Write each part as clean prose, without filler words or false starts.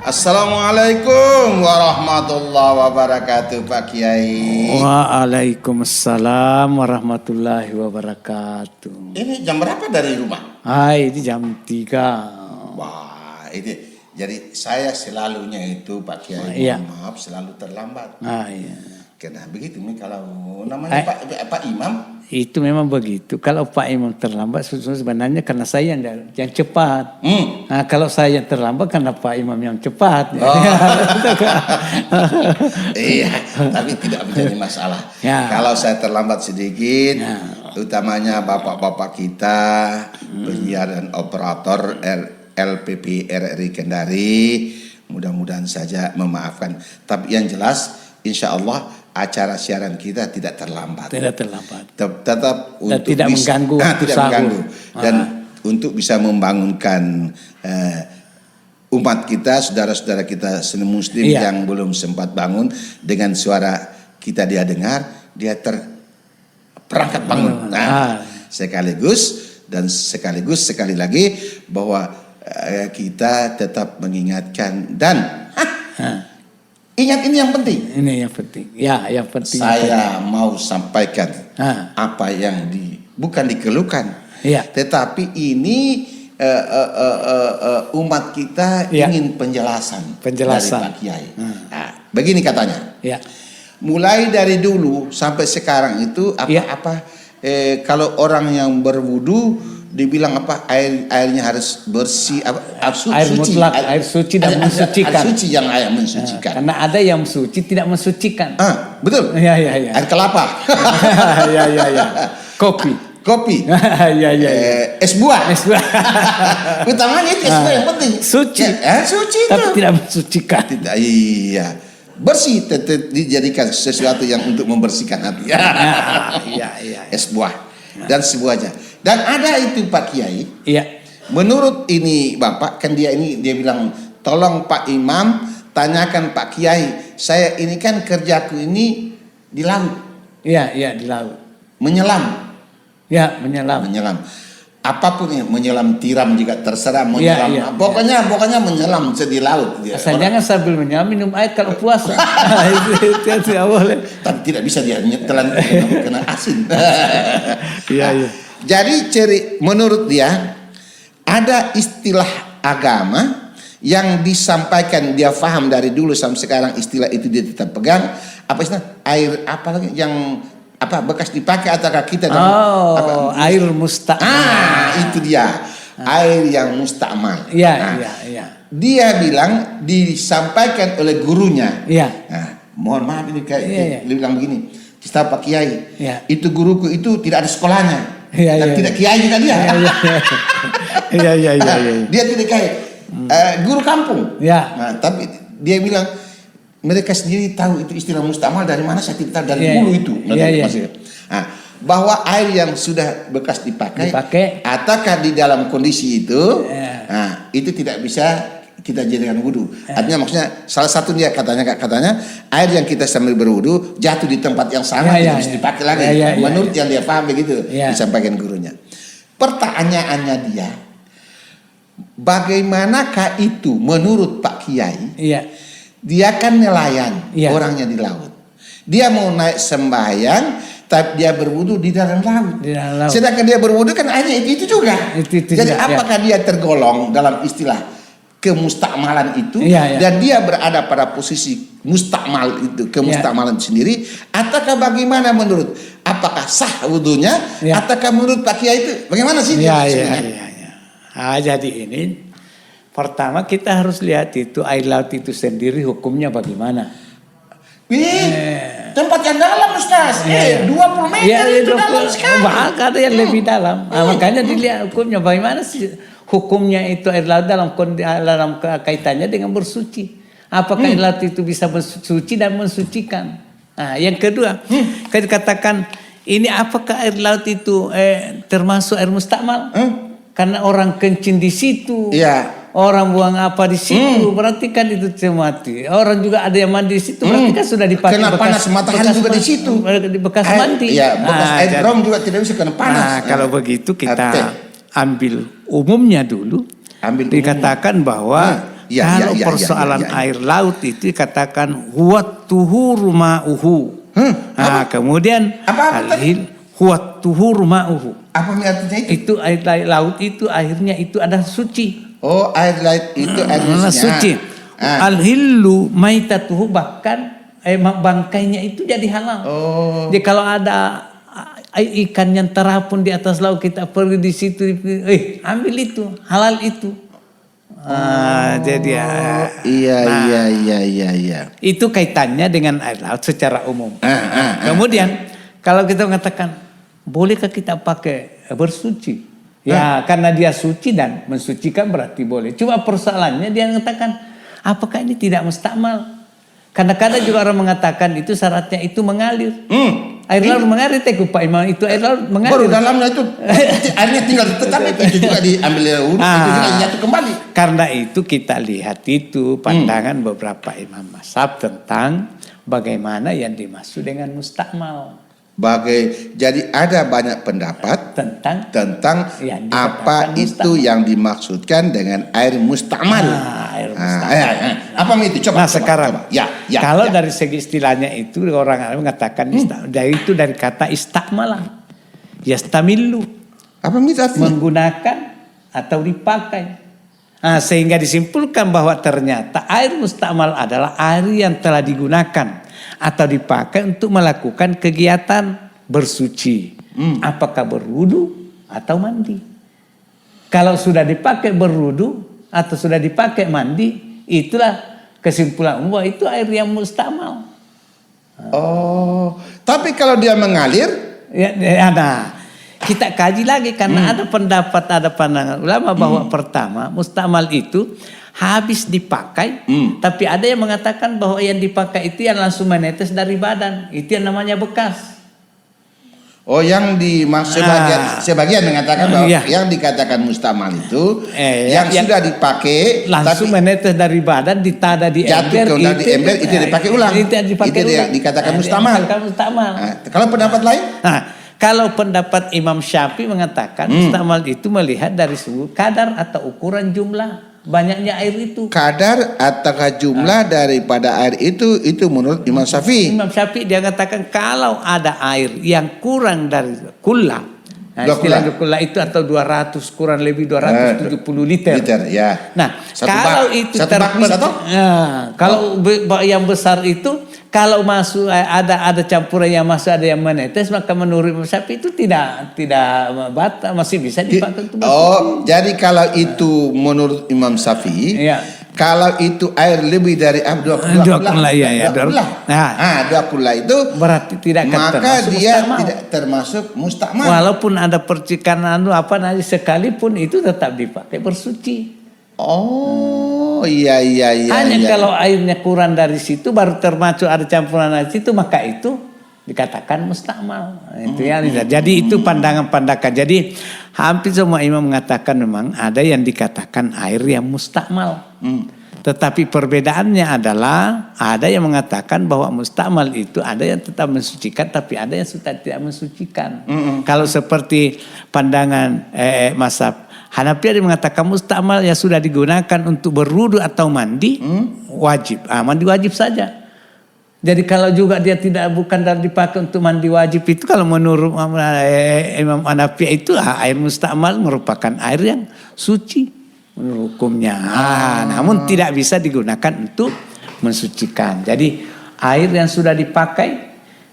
Assalamualaikum warahmatullahi wabarakatuh, Pak Kiai. Waalaikumsalam warahmatullahi wabarakatuh. Ini jam berapa dari rumah? Ini jam 3. Wah, ini jadi saya selalunya itu Pak Kiai, iya. Maaf selalu terlambat. Iya. Karena begitu nih kalau namanya Pak Imam. Itu memang begitu. Kalau Pak Imam terlambat sebenarnya karena saya yang cepat. Nah, kalau saya yang terlambat karena Pak Imam yang cepat. Oh. Iya, tapi tidak menjadi masalah. Ya. Kalau saya terlambat sedikit, utamanya bapak-bapak kita, penyiar dan operator LPP RRI Kendari, mudah-mudahan saja memaafkan. Tapi yang jelas, insya Allah acara siaran kita tidak terlambat. Tidak terlambat. Tetap untuk tidak mengganggu waktu tidak sahur. mengganggu dan untuk bisa membangunkan umat kita, saudara-saudara kita Muslim yang belum sempat bangun, dengan suara kita dia dengar, dia terperangkap bangun. Sekaligus sekali lagi bahwa kita tetap mengingatkan dan ingat ini yang penting. Ini yang penting. Ya, yang penting. Saya mau sampaikan apa yang bukan dikeluhkan, tetapi ini umat kita ingin penjelasan dari Pak Kiai. Begini katanya. Mulai dari dulu sampai sekarang itu kalau orang yang berwudu dibilang airnya harus bersih, air suci, mutlak, air suci dan mensucikan. Air suci yang mensucikan. Karena ada yang suci tidak mensucikan. Betul. Iya. Air kelapa. Iya. Kopi. Iya. Es buah. Utamanya itu es buah yang penting. Suci. Suci itu. Tapi tidak mensucikan. Tidak, iya. Bersih dijadikan sesuatu yang untuk membersihkan hati. Iya. Es buah dan sebuahnya. Dan ada itu Pak Kiai. Iya. Menurut ini Bapak kan dia bilang, tolong Pak Imam tanyakan Pak Kiai, saya ini kan kerjaku ini di laut. Iya di laut. Menyelam. Ya, menyelam. Apapun ya, menyelam tiram juga terserah, menyelam. Iya. Pokoknya menyelam di laut. Asal jangan sambil menyelam minum air kalau puasa. Itu tidak boleh. Tapi tidak bisa dia telan kena asin. Iya. Jadi menurut dia ada istilah agama yang disampaikan, dia faham dari dulu sampai sekarang, istilah itu dia tetap pegang. Apa istilah? Air apa lagi yang bekas dipakai ataukah kita air mustakmal. Itu dia. Air yang mustakmal. Iya. Dia bilang disampaikan oleh gurunya. Iya. Mohon maaf ini dia bilang begini. Kita Pak Kiai. Itu guruku itu tidak ada sekolahnya. Dan tidak kiai juga dia. Iya. Dia tidak kiai. Guru kampung. Tapi dia bilang mereka sendiri tahu itu istilah mustakmal dari mana, saya tidak tahu dari dulu itu. Bahwa air yang sudah bekas dipakai ataukah di dalam kondisi itu, itu tidak bisa kita jadikan wudu. Artinya maksudnya salah satu dia katanya air yang kita sambil berwudu jatuh di tempat yang sama tidak bisa dipakai lagi. Menurut yang dia paham begitu disampaikan gurunya. Pertanyaannya dia, bagaimanakah itu menurut Pak Kiai? Dia kan nelayan, orangnya di laut. Dia mau naik sembahyang, tapi dia berwudu di dalam laut. Sedangkan dia berwudu kan airnya itu juga. Jadi apakah dia tergolong dalam istilah kemustakmalan itu, dan dia berada pada posisi mustakmal itu, kemustakmalan sendiri, ataukah bagaimana menurut? Apakah sah wudunya, ataukah menurut Pak Kiai itu bagaimana sih? Jadi ini pertama kita harus lihat itu air laut itu sendiri hukumnya bagaimana. Tempat yang dalam Ustaz, 20 meter itu dalam sekali. Bahkan ada yang lebih dalam. Makanya dilihat hukumnya bagaimana sih. Hukumnya itu air laut dalam kaitannya dengan bersuci. Apakah air laut itu bisa bersuci dan mensucikan? Yang kedua, katakan ini apakah air laut itu termasuk air mustakmal? Karena orang kencing di situ, orang buang apa di situ, berarti kan itu mati. Orang juga ada yang mandi di situ, berarti kan sudah dipakai. Kena panas matahari juga di situ. Bekas mandi. Bekas air drum juga tidak bisa kena panas. Kalau begitu kita ambil umumnya dulu. Dikatakan bahwa Kalau persoalan air laut itu dikatakan huwat tuhuru ma'uhu. Kemudian huwat tuhuru ma'uhu. Apa artinya itu? Itu air laut itu airnya itu adalah suci. Oh, air laut itu airnya suci. Al-hillu maitatuhu, bahkan bangkainya itu jadi halal. Jadi kalau ada ikan yang terapun di atas laut, kita pergi di situ, ambil itu, halal itu. Jadi iya. Itu kaitannya dengan air laut secara umum. Kemudian kalau kita mengatakan bolehkah kita pakai bersuci? Ya, karena dia suci dan mensucikan berarti boleh. Cuma persoalannya dia mengatakan apakah ini tidak mustakmal? Karena kadang juga orang mengatakan itu syaratnya itu mengalir. Air laut mengalir, Pak Imam, itu air laut mengalir. Baru dalamnya itu airnya tinggal tetap itu juga diambil itu juga nyatu kembali. Karena itu kita lihat itu pandangan beberapa imam mazhab tentang bagaimana yang dimaksud dengan mustakmal. Jadi ada banyak pendapat tentang apa itu yang dimaksudkan dengan air mustakmal. Apa itu? Coba. Sekarang, kalau dari segi istilahnya itu orang mengatakan itu dari kata istakmalah, yastamillu. Apa itu artinya? Menggunakan atau dipakai. Sehingga disimpulkan bahwa ternyata air mustakmal adalah air yang telah digunakan atau dipakai untuk melakukan kegiatan bersuci. Apakah berwudu atau mandi. Kalau sudah dipakai berwudu atau sudah dipakai mandi, itulah kesimpulan bahwa itu air yang mustakmal. Tapi kalau dia mengalir, kita kaji lagi karena ada pendapat, ada pandangan ulama bahwa pertama mustakmal itu habis dipakai, tapi ada yang mengatakan bahwa yang dipakai itu yang langsung menetes dari badan, itu yang namanya bekas. Yang dimaksud sebagian mengatakan bahwa yang dikatakan mustakmal itu yang sudah dipakai langsung menetes dari badan, ditada di ember, itu dipakai ulang. Itu dikatakan mustakmal. Kalau pendapat lain? Kalau pendapat Imam Syafi'i mengatakan mustakmal itu melihat dari sudut kadar atau ukuran jumlah banyaknya air itu. Kadar atau jumlah daripada air itu menurut Imam Syafi'i. Imam Syafi'i dia katakan kalau ada air yang kurang dari kullah. Istilah kullah itu atau 200 kurang lebih 270 liter. Kalau itu kalau yang besar itu kalau masuk ada campuran yang masuk ada yang menetes, maka menurut Imam Syafi'i itu tidak batal, masih bisa dipakai untuk bersuci. Jadi kalau itu menurut Imam Syafi'i, kalau itu air lebih dari dua kullah itu berarti tidak akan maka dia tidak termasuk mustakmal. Walaupun ada percikan sekalipun itu tetap dipakai bersuci. Iya. Hanya kalau airnya kurang dari situ baru termasuk ada campuran dari situ, maka itu dikatakan mustakmal. Jadi itu pandangan-pandangan. Jadi hampir semua imam mengatakan memang ada yang dikatakan air yang mustakmal. Tetapi perbedaannya adalah ada yang mengatakan bahwa mustakmal itu ada yang tetap mensucikan, tapi ada yang sudah tidak mensucikan. Kalau seperti pandangan mazhab Hanafi ada mengatakan mustakmal ya sudah digunakan untuk berwudu atau mandi wajib. Mandi wajib saja. Jadi kalau juga dia bukan dipakai untuk mandi wajib itu, kalau menurut Imam Hanafi itu air mustakmal merupakan air yang suci menurut hukumnya. Namun tidak bisa digunakan untuk mensucikan. Jadi air yang sudah dipakai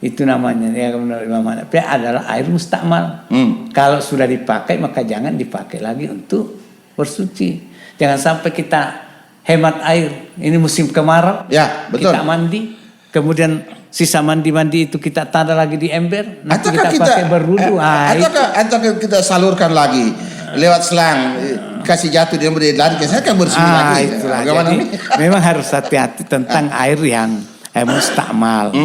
itu namanya menurut Imam Hanafi adalah air mustakmal. Kalau sudah dipakai maka jangan dipakai lagi untuk bersuci. Jangan sampai kita hemat air. Ini musim kemarau. Ya, betul. Kita mandi, kemudian sisa mandi-mandi itu kita tada lagi di ember. Nanti kita pakai berwudu. Atau kita salurkan lagi lewat selang, kasih jatuh dia lari ke sana kan bersih lagi. Memang harus hati-hati tentang air yang mustakmal.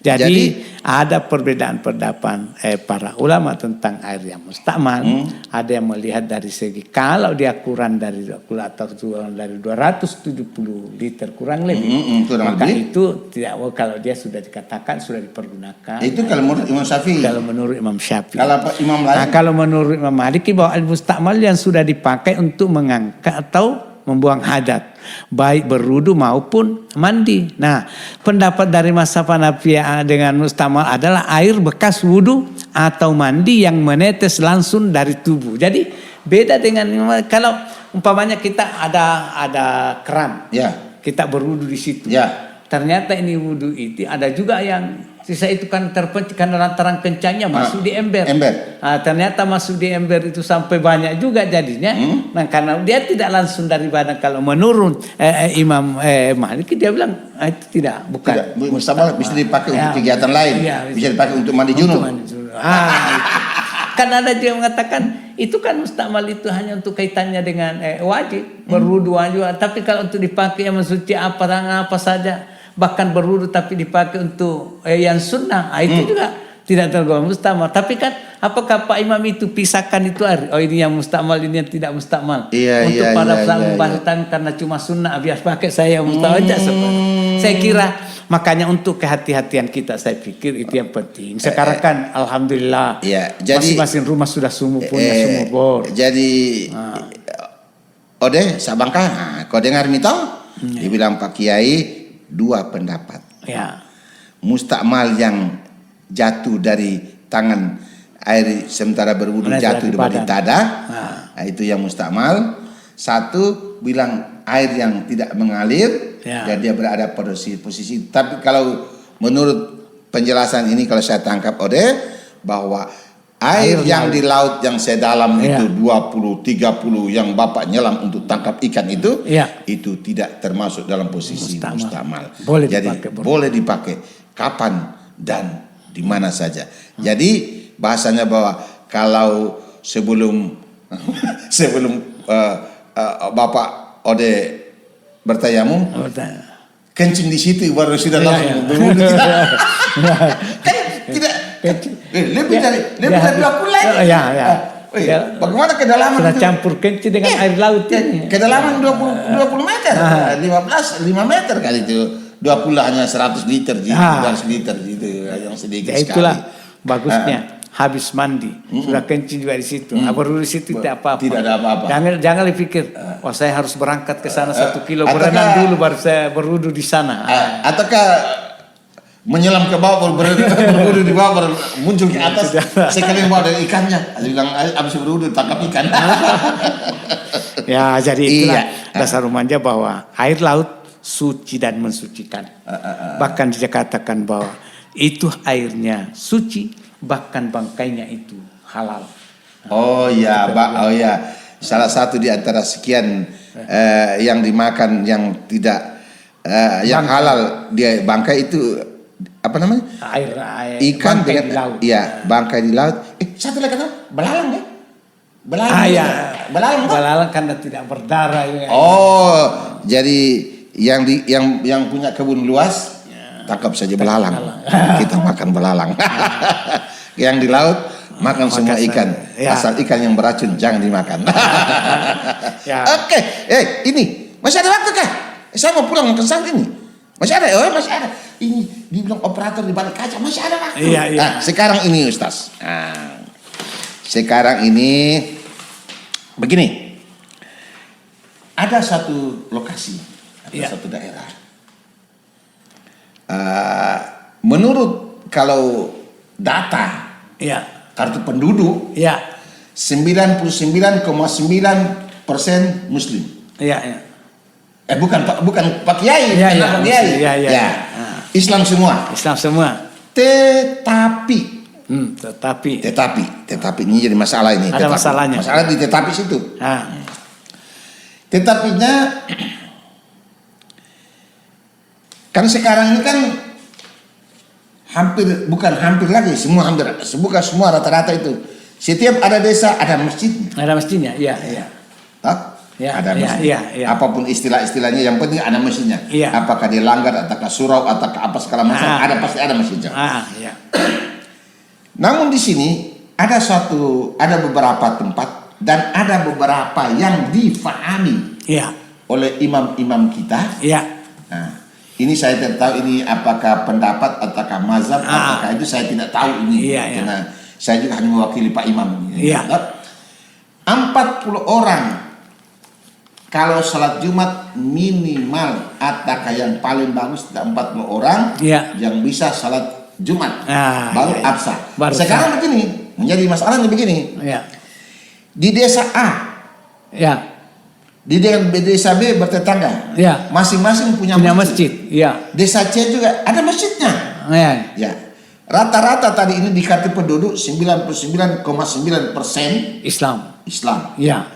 Jadi ada perbedaan pendapat para ulama tentang air yang mustakmal. Ada yang melihat dari segi kalau dia kurang dari atau kurang dari 270 liter kurang lebih, maka itu tidak, kalau dia sudah dikatakan sudah dipergunakan. Itu kalau menurut Imam Syafi'i. Kalau menurut Imam Syafi'i. Kalau Imam lain. Kalau menurut Imam Maliki bahwa al mustakmal yang sudah dipakai untuk mengangkat atau membuang hajat, baik berwudu maupun mandi. Nah, pendapat dari mazhab Hanafi dengan mustamal adalah air bekas wudu atau mandi yang menetes langsung dari tubuh. Jadi beda dengan kalau umpamanya kita ada keran, Ya. kita berwudu di situ. Ya. Ternyata ini wudu itu ada juga yang sisa itu kan terpencil karena lantaran kencangnya masuk di ember. Nah, ternyata masuk di ember itu sampai banyak juga jadinya. Nah, karena dia tidak langsung dari badan. Kalau menurut Imam Malik dia bilang itu tidak, bukan. Tidak, mustamal bisa dipakai untuk kegiatan lain. Ya, bisa dipakai untuk mandi junub. Itu. Kan ada juga yang mengatakan itu kan mustamal itu hanya untuk kaitannya dengan wajib berwudu wajib. Tapi kalau untuk dipakai yang mensuci apa saja, bahkan berwudu tapi dipakai untuk yang sunnah, itu juga tidak tergolong mustakmal. Tapi kan apakah Pak Imam itu pisahkan itu air? Oh, ini yang mustakmal, ini yang tidak mustakmal. Untuk pada pembahasan karena cuma sunnah biar pakai saya mustakmal aja. Saya kira makanya untuk kehati-hatian kita, saya pikir itu yang penting. Sekarang kan alhamdulillah masing-masing rumah sudah punya sumur bor. Jadi Ode Sabangka, kau dengar mitong? Dibilang Pak Kiai dua pendapat. Ya. Mustakmal yang jatuh dari tangan air sementara berwudu jatuh di dada, itu yang mustakmal. Satu bilang air yang tidak mengalir, dan dia berada pada posisi. Tapi kalau menurut penjelasan ini, kalau saya tangkap Ode, bahwa air yang di laut yang sedalam itu 20-30 yang Bapak nyelam untuk tangkap ikan itu tidak termasuk dalam posisi mustakmal. Jadi boleh dipakai kapan dan di mana saja. Jadi bahasanya bahwa kalau sebelum Bapak Ode bertayamum, kencing di situ baru sudah langsung berwudu. Tidak. Lebih dari 20 lagi. Bagaimana kedalaman sudah campur kencing dengan air laut ini. Kedalaman 20 meter. 5 meter kali itu. 20 hanya 100 liter gitu, 200 liter gitu, yang sedikit sekali. Itulah bagusnya. Habis mandi sudah kencing juga di situ. Berwudu di situ tidak apa-apa. Tidak ada apa-apa. Jangan dipikir, saya harus berangkat ke sana 1 kilo berenang dulu baru saya berwudu di sana. Ataukah menyelam ke bawah berwudu di bawah baru muncul ke atas sekali bawa dari ikannya. Bilang habis berwudu tangkap ikan. Ya, jadi itulah dasar umumnya bahwa air laut suci dan mensucikan. Bahkan dikatakan bahwa itu airnya suci, bahkan bangkainya itu halal. Oh ya, salah satu di antara sekian yang dimakan yang tidak yang halal dia bangkai itu apa namanya? Air ikan bangkai dengan di laut. Bangkai di laut. Satu lagi kan belalang ya? Belalang karena tidak berdarah. Jadi yang punya kebun luas tangkap saja belalang. Kita makan belalang. Yang di laut makan semua ikan. Asal ikan yang beracun jangan dimakan. Oke. Ini masih ada waktu kah? Saya mau pulang makan siang ini. Masih ada? Masih ada. Ini dibilang operator di balik kaca masih ada waktu. Nah, sekarang ini Ustaz. Sekarang ini begini. Ada satu lokasi, satu daerah. Menurut kalau data kartu penduduk 99,9% Muslim. Bukan Pak Kiai, Pak Kiai. Islam semua. Tetapi ini jadi masalah ini. Ada masalahnya. Masalah di tetapi situ. Tetapinya kan sekarang ini kan bukan hampir lagi, semua rata-rata itu. Setiap ada desa ada masjidnya. Ada masjidnya, iya. Ada masjid. Apapun istilah-istilahnya yang penting ada masjidnya. Apakah dia langgar ataukah surau ataukah apa segala macam, pasti ada masjidnya. Namun di sini ada beberapa tempat dan ada beberapa yang difahami oleh imam-imam kita. Nah, ini saya tidak tahu ini apakah pendapat ataukah mazhab apakah itu saya tidak tahu ini. Karena saya juga hanya mewakili Pak Imam. 40 orang kalau salat Jumat minimal atau yang paling bagus 40 orang yang bisa salat Jumat baru absah. Sekarang begini, menjadi masalahnya begini. Di desa A, di desa B bertetangga, masing-masing punya masjid. Desa C juga ada masjidnya. Rata-rata tadi ini di KTP penduduk 99,9% Islam.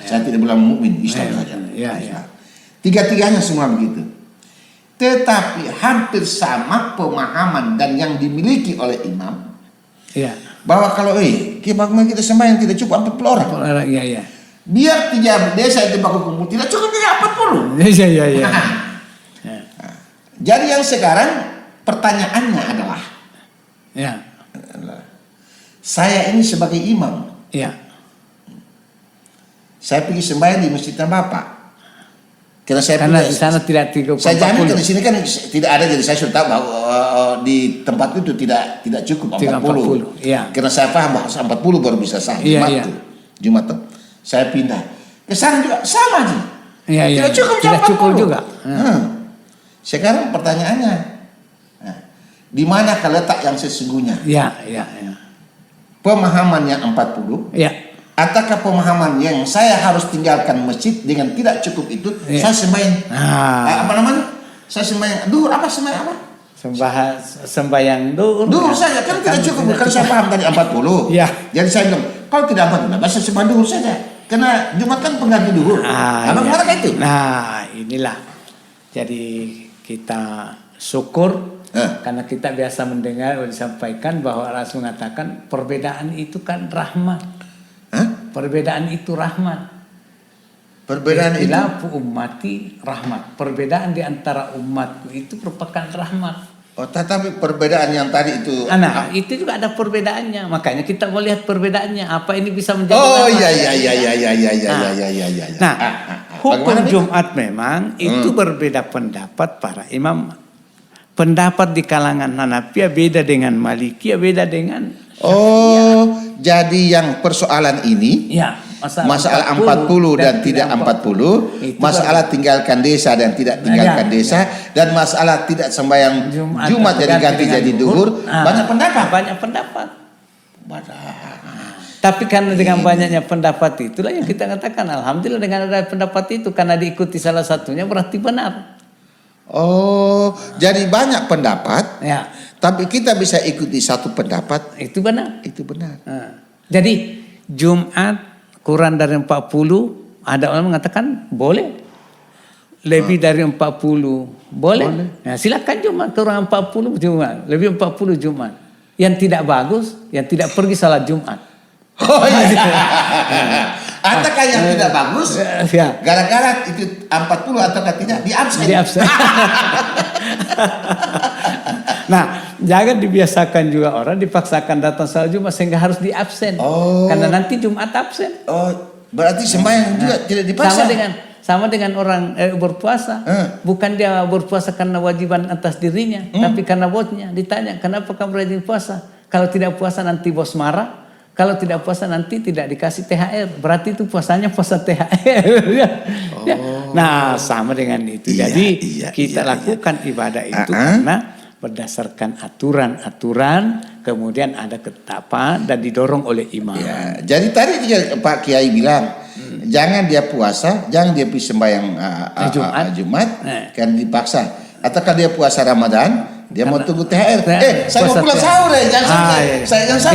Saya tidak bilang mukmin, Islam saja. Tiga-tiganya semua begitu. Tetapi hampir sama pemahaman dan yang dimiliki oleh imam. Bahwa kalau kita sembahyang tidak cukup 40 orang. Biar 3 desa itu baku kumpul tidak cukup 40. Jadi yang sekarang pertanyaannya adalah, saya ini sebagai imam, saya pergi sembahyang di masjidnya Bapak. Karena di sana tidak 30. Saya jamin di sini kan tidak ada, jadi saya sudah tahu bahwa di tempat itu tidak cukup 40. Karena saya paham bahwa 40 baru bisa sah Jumat tuh. Saya pindah ke sana juga sama aja. Tidak cukup juga. Sekarang pertanyaannya, di mana letak yang sesungguhnya? Pemahaman yang 40? Ataukah pemahaman yang saya harus tinggalkan masjid dengan tidak cukup itu, saya sembahyang saya sembahyang duhur, sembahyang duhur saja kan tidak cukup, bukan saya paham tadi 40. Jadi saya bilang kalau tidak 40, saya sembahyang duhur saja, karena Jumat kan pengganti duhur. Bagaimana itu? Inilah, jadi kita syukur karena kita biasa mendengar disampaikan bahwa Rasul mengatakan perbedaan itu kan rahmat. Perbedaan itu rahmat. Perbedaan itu ummati rahmat. Perbedaan di antara umatku itu merupakan rahmat. Tetapi perbedaan yang tadi itu, itu juga ada perbedaannya. Makanya kita mau lihat perbedaannya. Apa ini bisa menjadi Nah, hukum Jumat memang itu berbeda pendapat para imam. Pendapat di kalangan Hanafiyah beda dengan Malikiyah, beda dengan jadi yang persoalan ini masalah 40 dan tidak 40, masalah tinggalkan desa dan tidak tinggalkan desa, dan masalah tidak sembahyang Jumat jadi ganti jadi duhur, banyak pendapat. Tapi karena dengan banyaknya pendapat itulah yang kita katakan alhamdulillah dengan ada pendapat itu, karena diikuti salah satunya berarti benar. Jadi banyak pendapat, tapi kita bisa ikuti satu pendapat. Itu benar. Jadi Jumat kurang dari 40, ada orang mengatakan boleh. Lebih dari 40 boleh. Silakan Jumat kurang 40 Jumat, lebih 40 Jumat. Yang tidak bagus, yang tidak pergi salat Jumat. Ataukah yang tidak bagus gara-gara itu 40 ataukah tidak diabsen. Nah, jangan dibiasakan juga orang dipaksakan datang salat Jumat sehingga harus diabsen. Karena nanti Jumat absen. Berarti sembahyang juga tidak dipaksa. Sama dengan orang berpuasa. Bukan dia berpuasa karena wajiban atas dirinya, tapi karena bosnya. Ditanya, "Kenapa kamu rajin puasa?" Kalau tidak puasa nanti bos marah. Kalau tidak puasa nanti tidak dikasih THR. Berarti itu puasanya puasa THR. Nah, sama dengan itu. Jadi kita lakukan ibadah itu karena berdasarkan aturan-aturan, kemudian ada ketetapan dan didorong oleh imam. Jadi tadi Pak Kiai bilang, jangan dia puasa, jangan dia pergi sembahyang Jumat, kan dipaksa. Ataukah dia puasa Ramadan? Dia mau tunggu THR. Saya mau pulang sahur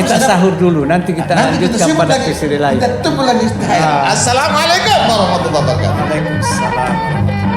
Kita sahur dulu, nanti kita lanjutkan pada episode lain. Kita tunggu lagi THR. Assalamualaikum warahmatullahi wabarakatuh. Waalaikumsalam.